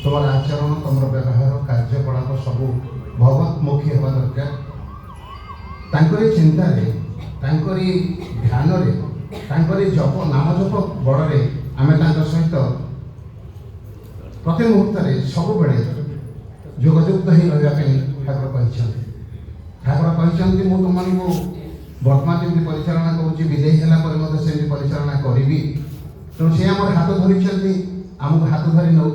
तुम आचरण तुम व्यवहार कार्यकलाप सब भगवतमुखी हवा दरकार। तांकरी चिंतारे तांकरी ध्यान तांकरी जप नाम जप बड़े आम सहित प्रति मुहूर्त सब बड़े जोगयुक्त ही रही ठाकुर कहते। ठाकुर कहते मुझे तुमको वर्तमान जमी परिचालना करुँच विदेई है से परिचालना करी। तेणु सी आम हाथ धरी आमको हाथ धरी नौ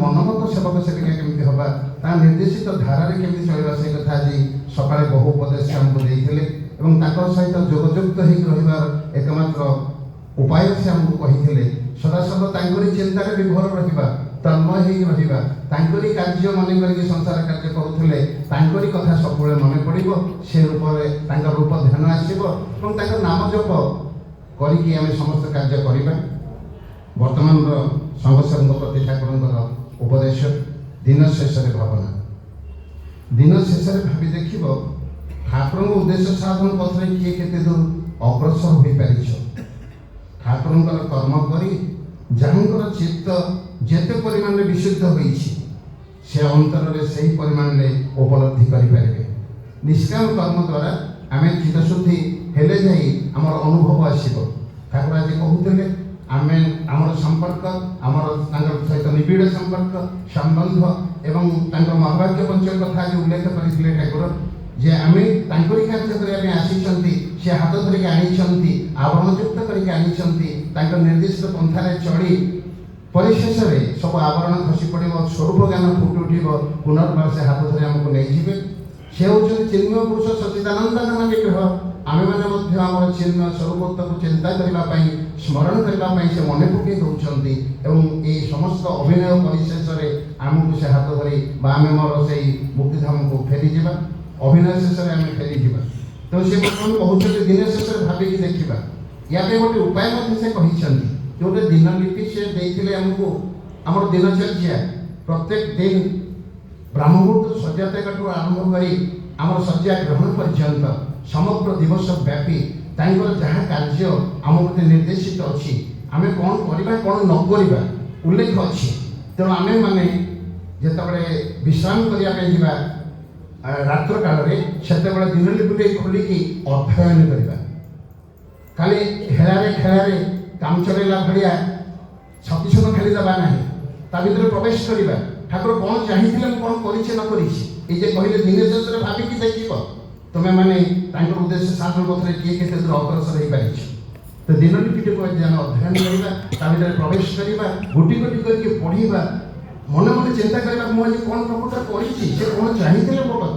मनमत सेवक सेविका केमती हवा निर्देशित धारा केमती चलवा से कथा आज सका बहु उपदेश आमको देते सहित जोगयुक्त रही एकमात्र उपाय से आमको कही सदासर्व तांकरी चिंतार विभोर रहा तन्मय हो रहा कार्य मन कर संसार कार्य करुले तांकरी कथा सब मन पड़ो से रूप रूप ध्यान आसो नाम जप करी आम समस्त कार्य करवा। वर्तमान संघर्षों प्रति ठाकुर उपदेश दिन शेष भावना दिन शेष भावी देख ठाकुर उद्देश्य साधन पथ में किए के दूर अग्रसर हो पार ठाकुर कर्म कर जहाँ चित्त जेते परिमाण में विशुद्ध होई से अंतर से परिमाण में उपलब्धि करें। निष्काम कर्म द्वारा आम चित्तशुद्धि हेले जाई आमर अनुभव आसो। ठाकुर आज कहते आम आमर संपर्क आमर सहित निबिड़ संपर्क संबंध एवं महाभाग्य पंचक कथा आज उल्लेख करते ठाकुर जे आम तांकरी कार्य करने आसी से हाथ धरिक आनी आवरणयुक्त करके निर्दिष्ट पंथा चढ़ी परिशेष सब आवरण खसी पड़ो स्वरूप ज्ञान फुट उठो पुनर्बार से हाथ धरी आमको नहीं जाए। से हूँ चिन्मय पुरुष सच्चिदानंद विग्रह आम मैंने चिन्मय स्वरूप को चिंता करने स्मरण करने से मन पकई दौरान ये समस्त अभिनय परिशेष आमको से हाथ धरी आम मोर से मुक्तिधाम को फेरी जा अभिनय शेष में आम फेरी जा। तो सी बर्तमान कहते दिन शेष भाविकी देखा या गोटे उपाय से कहते जोटे दिन लिपि से देते आमको आम दिनचर्या प्रत्येक दिन ब्रह्ममुहूर्त शଯ୍ୟା त्यागठू आरंभ कर आम शଯ୍या ग्रहण पर्यंत समग्र दिवस व्यापी जहाँ कार्य आम प्रति निर्देशित अच्छी आम कौन करवा कौन न करवा उल्लेख अच्छी। तेणु आम मैंने जिते विश्राम करने रात्र काल से दिनलिपि खोलिकी अध्ययन करवा खाली हेलारे खेलारे काम चलेला भाया छत्तीस खेली देवा ना ता भर प्रवेश करवा ठाकुर कौन चाहिए कौन करे कहले दिन शेष भाविकी देख तुम्हें मैंने उद्देश्य साधन पथ किए के दूर अग्रसर हो पार। तो दिनलिपि को अध्ययन करवा भर प्रवेश करवा गोटी गोटी करके पढ़ा मन मन चिंता करवा मुझे कौन प्रकृत कर कौन चाहिए मो पाख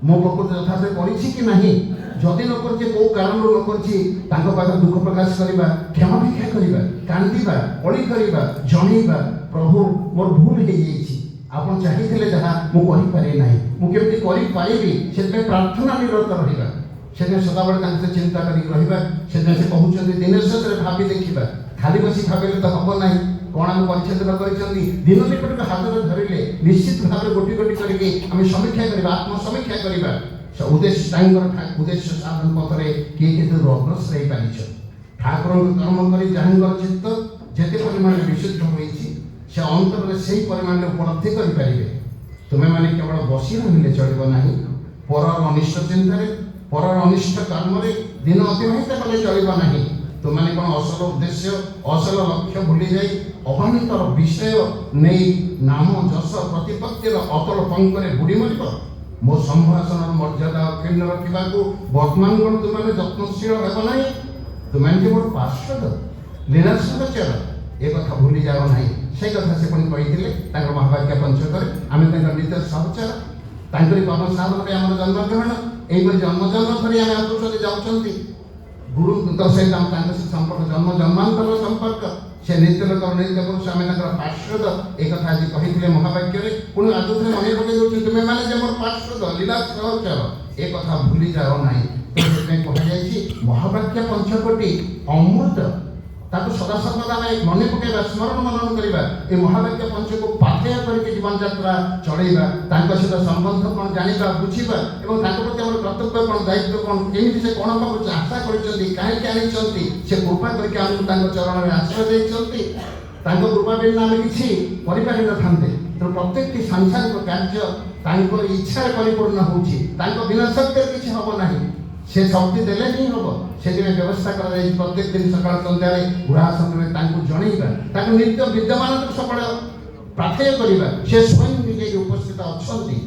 मो प्रकृत यथार्थ करी जदि न कर कौ कारण न कर दुख प्रकाश करवा क्षमा भिक्षा करवा कांदा अड़ी करवा जनइबा प्रभु मोर भूल हो आपन चाहिए जहाँ मुझे ना मुझे करी से प्रार्थना निरत रहा से सदाबले चिंता कर कहते दिन शेष भावी देखा खाली बस भावे तो हम ना कौन आम परिच्छेद कर दिनलिपि को हाथ में धरले निश्चित भाव में गोटी गोटी करके आम समीक्षा करवा आत्मसमीक्षा करवा उद्देश्य साधन पथ में किए के अग्रसर हो पार। ठाकुर कर्म कर जहाँ चित्त जिते परिमाण विशुद्ध होती से अंतर से परिमाण उपलब्धि करें। तुम्हें मैंने केवल बसी रही चलो ना पर अनिष्ट चिंतार पर अनिष्ट कर्म दिन अतिबाहित कले चलो ना तुमने कौन असल उद्देश्य असल लक्ष्य भूली जाए अभानित विषय नहीं नाम जस प्रतिपत्तिर अतल पंकरे बुड़ी मर मो संभाषण मर्यादा अक्षुण्ण रखा वर्तमान कौन तुमने यत्नशील हो ना तुम्हें मोर पार्षद लीलासचर एक कथा भूली जाओ ना से कथा से कही महाभाग्य पंचक आम नित्य सहचर कर्म साधन आम जन्मग्रहण यहीपर जन्म जन्म धरी आम आगे जाऊँ गुरु सहित संपर्क जन्म जन्मांतर संपर्क से नित्य लोक नित्य पुरुष आम पार्षद एक कथा आज कही महावाक्य पुणी आज मन पकई तुम्हें मैंने मोर पार्षद लीला सहचर एक कथा भूली जाओ ना। तो कहुई महावाक्य पंचकोटी अमृत ताको सदा सर्वदा मन पकड़ा स्मरण मनन करवा ये महावाक्य पंच को पाथेय करके जीवन यात्रा चलैबा सहित संबंध कौन जाना बुझा और प्रति आम कर्तव्य कौन दायित्व कौन केमी से कौन पाक आशा कहीं कहीं से कृपा करके आमको चरण में आश्रय देते ତାଙ୍କ କୃପା ବିନା ଆମେ କିଛି କରିପାରିନଥାନ୍ତେ। ତେଣୁ ପ୍ରତ୍ୟେକଟି ସାଂସାରିକ କାର୍ଯ୍ୟ ତାଙ୍କର ଇଚ୍ଛାରେ ପରିପୂର୍ଣ୍ଣ ହେଉଛି, ତାଙ୍କ ବିନା ଶକ୍ତିରେ କିଛି ହେବ ନାହିଁ। ସେ ଶକ୍ତି ଦେଲେ ହିଁ ହେବ। ସେଥିପାଇଁ ବ୍ୟବସ୍ଥା କରାଯାଇଛି ପ୍ରତ୍ୟେକ ଦିନ ସକାଳ ସନ୍ଧ୍ୟାରେ ଗୃହାସନରେ ତାଙ୍କୁ ଜଣେଇବା, ତାଙ୍କୁ ନିତ୍ୟ ବିଦ୍ୟମାନକୁ ସବୁବେଳେ ପ୍ରାର୍ଥନା କରିବା। ସେ ସ୍ୱୟଂ ନିଜେ ଉପସ୍ଥିତ ଅଛନ୍ତି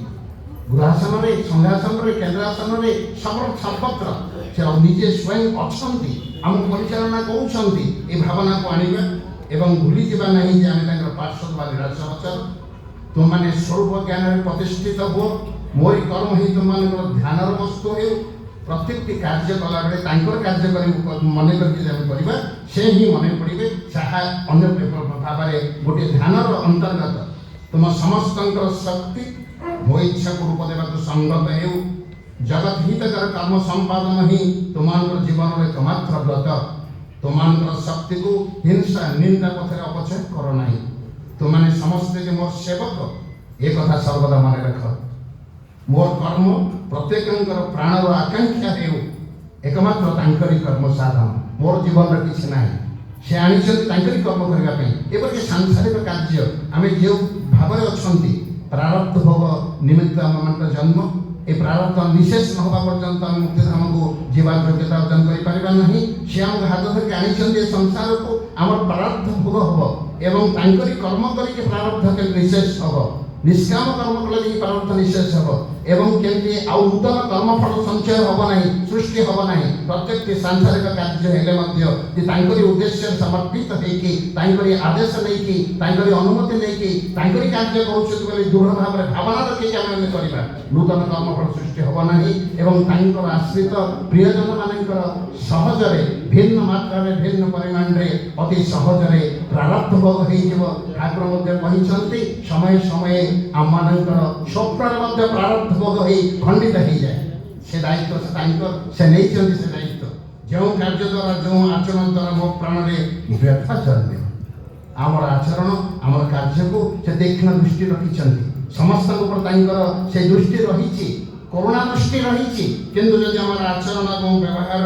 ଗୃହାସନରେ, ସଂଘାସନରେ, କେନ୍ଦ୍ରାସନରେ, ସର୍ବତ୍ର ସେ ନିଜେ ସ୍ୱୟଂ ଅଛନ୍ତି, ଆମକୁ ପରିଚାଳନା କରୁଛନ୍ତି। ଏ ଭାବନାକୁ ଆଣିବା ଏବଂ ଭୁଲିଯିବା ନାହିଁ ଯେ ଆମେ ତାଙ୍କର ପାର୍ଶ୍ୱଦ ବା ନିରାଶବଚନ। ତୁମମାନେ ସ୍ୱରୂପ ଜ୍ଞାନରେ ପ୍ରତିଷ୍ଠିତ ହୁଅ, ମୋରି କର୍ମ ହିଁ ତୁମମାନଙ୍କର ଧ୍ୟାନର ବସ୍ତୁ ହେଉ। ପ୍ରତ୍ୟେକଟି କାର୍ଯ୍ୟ କଲାବେଳେ ତାଙ୍କର କାର୍ଯ୍ୟ କରି ମନେ କରିକି ଆମେ କରିବା, ସେ ହିଁ ମନେ ପଡ଼ିବେ। ଯାହା ଅନ୍ୟ ଭାବରେ ଗୋଟିଏ ଧ୍ୟାନର ଅନ୍ତର୍ଗତ। ତୁମ ସମସ୍ତଙ୍କର ଶକ୍ତି ମୋ ଇଚ୍ଛାକୁ ରୂପ ଦେବାକୁ ସଙ୍ଗତ ହେଉ। ଜଗତ ହିତକର କର୍ମ ସମ୍ପାଦନ ହିଁ ତୁମମାନଙ୍କର ଜୀବନର ଏକମାତ୍ର ବ୍ରତ। ତୁମମାନଙ୍କର ଶକ୍ତିକୁ ହିଂସା ନିନ୍ଦା ପଥରେ ଅପଚୟ କର ନାହିଁ। ତୁମମାନେ ସମସ୍ତେ ଯେ ମୋର ସେବକ, ଏ କଥା ସର୍ବଦା ମନେ ରଖ। ମୋର କର୍ମ ପ୍ରତ୍ୟେକଙ୍କର ପ୍ରାଣର ଆକାଂକ୍ଷା ହେଉ, ଏକମାତ୍ର ତାଙ୍କରି କର୍ମ ସାଧନ। ମୋର ଜୀବନର କିଛି ନାହିଁ। ସେ ଆଣିଛନ୍ତି ତାଙ୍କରି କର୍ମ କରିବା ପାଇଁ। ଏପରିକି ସାଂସାରିକ କାର୍ଯ୍ୟ ଆମେ ଯେଉଁ ଭାବରେ ଅଛନ୍ତି, ପ୍ରାରବ୍ଧ ଭୋଗ ନିମିତ୍ତ ଆମମାନଙ୍କର ଜନ୍ମ। ଏ ପ୍ରାରବ୍ଧ ନିଶେଷ ନ ହେବା ପର୍ଯ୍ୟନ୍ତ ଆମେ ମୁକ୍ତିଧାମକୁ ଯିବାର ଯୋଗ୍ୟତା ଅର୍ଜନ କରିପାରିବା ନାହିଁ। ସେ ଆମକୁ ହାତ ଧରିକି ଆଣିଛନ୍ତି ଏ ସଂସାରକୁ, ଆମର ପ୍ରାରବ୍ଧ ଭୋଗ ହେବ ଏବଂ ତାଙ୍କରି କର୍ମ କରିକି ପ୍ରାରବ୍ଧ କେମିତି ନିଶେଷ ହେବ। ନିଷ୍କାମ କର୍ମ କଲେ ଯାଇକି ପ୍ରାରବ୍ଧ ନିଶେଷ ହେବ ଏବଂ କେମିତି ଆଉ ନୂତନ କର୍ମଫଳ ସଞ୍ଚୟ ହେବ ନାହିଁ, ସୃଷ୍ଟି ହେବ ନାହିଁ। ପ୍ରତ୍ୟେକଟି ସାଂସାରିକ କାର୍ଯ୍ୟ ହେଲେ ମଧ୍ୟ ଯେ ତାଙ୍କରି ଉଦ୍ଦେଶ୍ୟରେ ସମର୍ପିତ ହେଇକି, ତାଙ୍କରି ଆଦେଶ ନେଇକି, ତାଙ୍କରି ଅନୁମତି ନେଇକି ତାଙ୍କରି କାର୍ଯ୍ୟ କରୁଛନ୍ତି ବୋଲି ଦୃଢ଼ ଭାବରେ ଭାବନା ରଖିକି ଆମେ କରିବା, ନୂତନ କର୍ମଫଳ ସୃଷ୍ଟି ହେବ ନାହିଁ ଏବଂ ତାଙ୍କର ଆଶ୍ରିତ ପ୍ରିୟଜନ ମାନଙ୍କର ସହଜରେ ଭିନ୍ନ ମାତ୍ରାରେ ଭିନ୍ନ ପରିମାଣରେ ଅତି ସହଜରେ ପ୍ରାରବ୍ଧ ଭୋଗ ହେଇଯିବ। ଠାକୁର ମଧ୍ୟ କହିଛନ୍ତି ସମୟ ସମୟେ ଆମମାନଙ୍କର ସ୍ୱପ୍ନରେ ମଧ୍ୟ ପ୍ରାରବ୍ଧ ଭୋଗ ହେଇ ଖଣ୍ଡିତ ହେଇଯାଏ। ସେ ଦାୟିତ୍ୱ ସେ ତାଙ୍କର, ସେ ନେଇଛନ୍ତି ସେ ଦାୟିତ୍ୱ। ଯେଉଁ କାର୍ଯ୍ୟ ଦ୍ୱାରା, ଯେଉଁ ଆଚରଣ ଦ୍ୱାରା ମୋ ପ୍ରାଣରେ ବ୍ୟଥା ଜନ୍ମେ, ଆମର ଆଚରଣ ଆମର କାର୍ଯ୍ୟକୁ ସେ ତୀକ୍ଷ୍ଣ ଦୃଷ୍ଟି ରଖିଛନ୍ତି। ସମସ୍ତଙ୍କ ଉପରେ ତାଙ୍କର ସେ ଦୃଷ୍ଟି ରହିଛି, କରୁଣା ଦୃଷ୍ଟି ରହିଛି। କିନ୍ତୁ ଯଦି ଆମର ଆଚରଣ ଏବଂ ବ୍ୟବହାର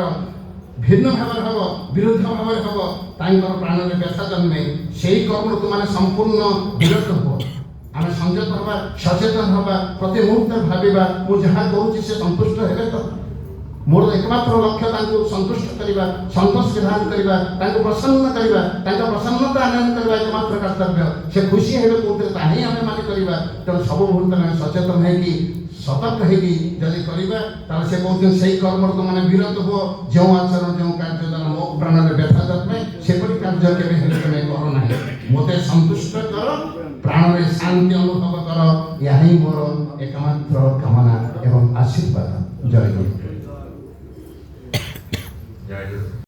ଭିନ୍ନ ଭାବରେ ହେବ, ବିରୁଦ୍ଧ ଭାବରେ ହେବ, ତାଙ୍କର ପ୍ରାଣରେ ବ୍ୟଥା ଜନ୍ମେ। ସେହି କର୍ମରୁ ତୁମାନେ ସମ୍ପୂର୍ଣ୍ଣ ବିରତ ହୁଅ। ଆମେ ସଂଯତ ହେବା, ସଚେତନ ହେବା, ପ୍ରତି ମୁହୂର୍ତ୍ତରେ ଭାବିବା ମୁଁ ଯାହା କରୁଛି ସେ ସନ୍ତୁଷ୍ଟ ହେବେ ତ। ମୋର ଏକମାତ୍ର ଲକ୍ଷ୍ୟ ତାଙ୍କୁ ସନ୍ତୁଷ୍ଟ କରିବା, ସନ୍ତୋଷ ବିଧାନ କରିବା, ତାଙ୍କୁ ପ୍ରସନ୍ନ କରିବା, ତାଙ୍କ ପ୍ରସନ୍ନତା ଆନୟନ କରିବା ଏକମାତ୍ର କର୍ତ୍ତବ୍ୟ। ସେ ଖୁସି ହେବେ କୋଉଥିରେ ତାହା ହିଁ ଆମେ ମାନେ କରିବା। ତେଣୁ ସବୁ ମୁହୂର୍ତ୍ତରେ ଆମେ ସଚେତନ ହେଇକି ସତର୍କ ହେଇକି ଯଦି କରିବା, ତାହେଲେ ସେ କହୁଛନ୍ତି ସେଇ କର୍ମରୁ ତୁମମାନେ ବିରତ ହୁଅ। ଯେଉଁ ଆଚରଣ, ଯେଉଁ କାର୍ଯ୍ୟ ଦ୍ୱାରା ମୋ ପ୍ରାଣରେ ବ୍ୟଥା ଜନ୍ମେ, ସେପରି କାର୍ଯ୍ୟ କେବେ ହେଲେ ତୁମେ କର ନାହିଁ। ମୋତେ ସନ୍ତୁଷ୍ଟ କର, ପ୍ରାଣରେ ଶାନ୍ତି ଅନୁଭବ କର। ଏହା ହିଁ ମୋର ଏକମାତ୍ର କାମନା ଏବଂ ଆଶୀର୍ବାଦ। ଜୟ ଗୁରୁ।